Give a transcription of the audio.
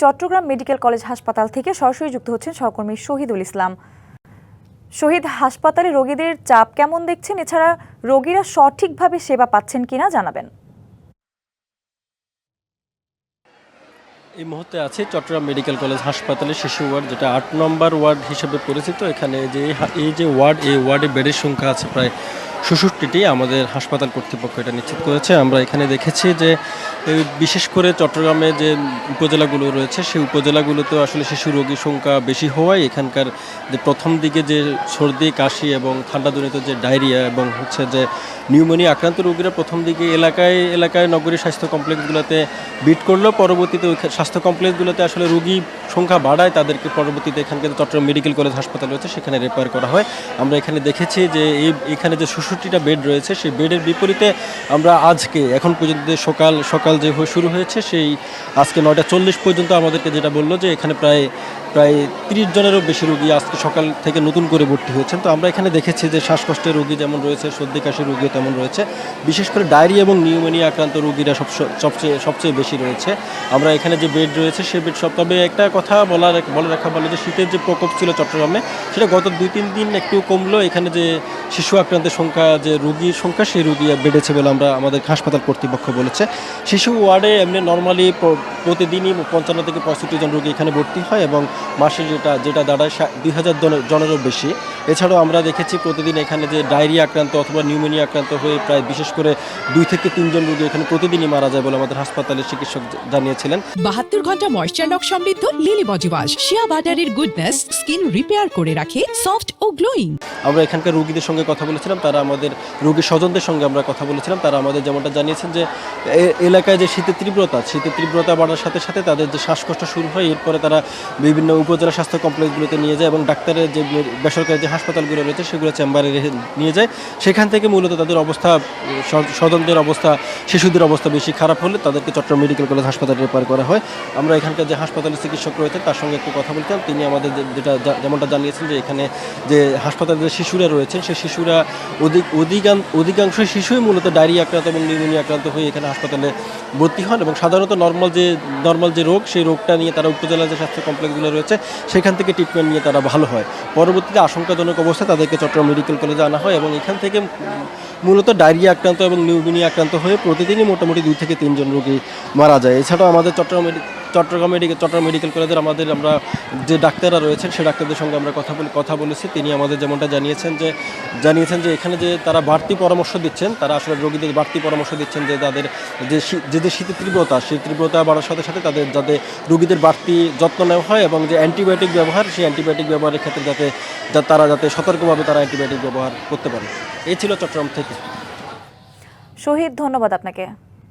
Chittagong medical college হাসপাতাল থেকে সরাসরি যুক্ত হচ্ছেন সহকর্মী শহীদুল ইসলাম। শহীদ, হাসপাতালে রোগীদের চাপ কেমন দেখছেন, এছাড়া রোগীরা সঠিকভাবে সেবা পাচ্ছেন কিনা জানাবেন। এই মুহূর্তে আছে চট্টগ্রাম মেডিকেল কলেজ হাসপাতালে শিশু ওয়ার্ড, যেটা ৮ নম্বর ওয়ার্ড হিসেবে পরিচিত। এখানে এই যে ওয়ার্ড, এই ওয়ার্ডে বেডের সংখ্যা আছে প্রায় ৬৬টি। আমাদের হাসপাতাল কর্তৃপক্ষ এটা নিশ্চিত করেছে। আমরা এখানে দেখেছি যে বিশেষ করে চট্টগ্রামে যে উপজেলাগুলো রয়েছে সেই উপজেলাগুলোতেও আসলে শিশু রোগীর সংখ্যা বেশি হওয়ায় এখানকার যে প্রথম দিকে যে সর্দি কাশি এবং ঠান্ডাজনিত যে ডায়রিয়া এবং হচ্ছে যে নিউমোনিয়া আক্রান্ত রোগীরা প্রথম দিকে এলাকায় নগরীর স্বাস্থ্য কমপ্লেক্সগুলোতে বিট করলেও পরবর্তীতে ওই স্বাস্থ্য কমপ্লেক্সগুলোতে আসলে রোগী সংখ্যা বাড়ায়, তাদেরকে পরবর্তীতে এখানকার চট্টগ্রাম মেডিকেল কলেজ হাসপাতাল রয়েছে সেখানে রেফার করা হয়। আমরা এখানে দেখেছি যে এখানে যে ৬৬টা বেড রয়েছে সেই বেডের বিপরীতে আমরা আজকে এখন পর্যন্ত সকাল যে শুরু হয়েছে সেই আজকে ৯টা ৪০ পর্যন্ত আমাদেরকে যেটা বললো যে এখানে প্রায় ৩০ জনেরও বেশি রোগী আজকে সকাল থেকে নতুন করে ভর্তি হয়েছেন। তো আমরা এখানে দেখেছি যে শ্বাসকষ্টের রোগী যেমন রয়েছে, সর্দি কাশির রোগীও তেমন রয়েছে। বিশেষ করে ডায়রিয়া এবং নিউমোনিয়া আক্রান্ত রোগীরা সবচেয়ে বেশি রয়েছে। আমরা এখানে যে বেড রয়েছে সেই বেড তবে একটা কথা বলে রাখা ভালো যে শীতের যে প্রকোপ ছিল চট্টগ্রামে সেটা গত ২-৩ দিন একটু কমলো। এখানে যে শিশু আক্রান্তের সংখ্যা, যে রোগীর সংখ্যা, সেই রোগী বেড়েছে বলে আমাদের হাসপাতাল কর্তৃপক্ষ বলেছে। শিশু ওয়ার্ডে এমনি নর্মালি প্রতিদিনই ৫৫ থেকে ৬৫ জন রোগী এখানে ভর্তি হয় এবং মাসে যেটা দাঁড়ায় ২০০০ জনেরও বেশি। এছাড়াও আমরা দেখেছি প্রতিদিন এখানে যে ডায়রিয়া আক্রান্ত অথবা নিউমোনিয়া আক্রান্ত হয়ে প্রায় বিশেষ করে ২ থেকে ৩ জন রোগী এখানে প্রতিদিনই মারা যায় বলে আমাদের হাসপাতালের চিকিৎসক জানিয়েছিলেন। ৭২ ঘন্টা ময়েশ্চার লক সমৃদ্ধ লিলি বডি ওয়াশ শিয়া বাটারের গুডনেস স্কিন রিপেয়ার করে রাখে সফট ও গ্লোয়িং। আমরা এখানকার রোগীদের সঙ্গে কথা বলেছিলাম, তারা আমাদের রোগীর স্বজনদের সঙ্গে আমরা কথা বলেছিলাম। তারা আমাদের যেমনটা জানিয়েছেন যে এলাকায় যে শীতের তীব্রতা বাড়ার সাথে সাথে তাদের যে শ্বাসকষ্ট শুরু হয়, এরপরে তারা বিভিন্ন উপজেলা স্বাস্থ্য কমপ্লেক্সগুলোতে নিয়ে যায় এবং ডাক্তারের যে বেসরকারি যে হাসপাতালগুলো রয়েছে সেগুলো চেম্বারে নিয়ে যায়। সেখান থেকে মূলত তাদের অবস্থা, স্বজনদের অবস্থা, শিশুদের অবস্থা বেশি খারাপ হলে তাদেরকে চট্টগ্রাম মেডিকেল কলেজ হাসপাতালে রেফার করা হয়। আমরা এখানকার যে হাসপাতালের চিকিৎসক রয়েছেন তার সঙ্গে একটু কথা বলতাম। তিনি আমাদের যেমনটা জানিয়েছেন যে এখানে যে হাসপাতালে যে শিশুরা রয়েছেন সেই শিশুরা অধিকাংশ শিশুই মূলত ডায়রিয়া আক্রান্ত এবং নিউমোনিয়া আক্রান্ত হয়ে এখানে হাসপাতালে ভর্তি হন এবং সাধারণত নর্মাল যে রোগ সেই রোগটা নিয়ে তারা উপজেলার যে স্বাস্থ্য কমপ্লেক্সগুলো রয়েছে সেখান থেকে ট্রিটমেন্ট নিয়ে তারা ভালো হয়। পরবর্তীতে আশঙ্কাজনক অবস্থায় তাদেরকে চট্টগ্রাম মেডিকেল কলেজে আনা হয় এবং এখান থেকে মূলত ডায়রিয়া আক্রান্ত এবং নিউমোনিয়া আক্রান্ত হয়ে প্রতিদিনই মোটামুটি ২ থেকে ৩ জন রোগী মারা যায়। এছাড়াও আমাদের চট্টগ্রাম মেডিকেল কলেজের আমরা যে ডাক্তাররা রয়েছেন সেই ডাক্তারদের সঙ্গে আমরা কথা বলেছি। তিনি আমাদের যেমনটা জানিয়েছেন যে এখানে যে তারা বাড়তি পরামর্শ দিচ্ছেন, তারা আসলে রোগীদের বাড়তি পরামর্শ দিচ্ছেন যে তাদের যে শীতের সেই তীব্রতা বাড়ার সাথে সাথে যাতে রোগীদের বাড়তি যত্ন নেওয়া হয় এবং যে অ্যান্টিবায়োটিক ব্যবহার, সেই অ্যান্টিবায়োটিক ব্যবহারের ক্ষেত্রে তারা সতর্কভাবে তারা অ্যান্টিবায়োটিক ব্যবহার করতে পারে। এই ছিল চট্টগ্রাম থেকে। শহীদ, ধন্যবাদ আপনাকে।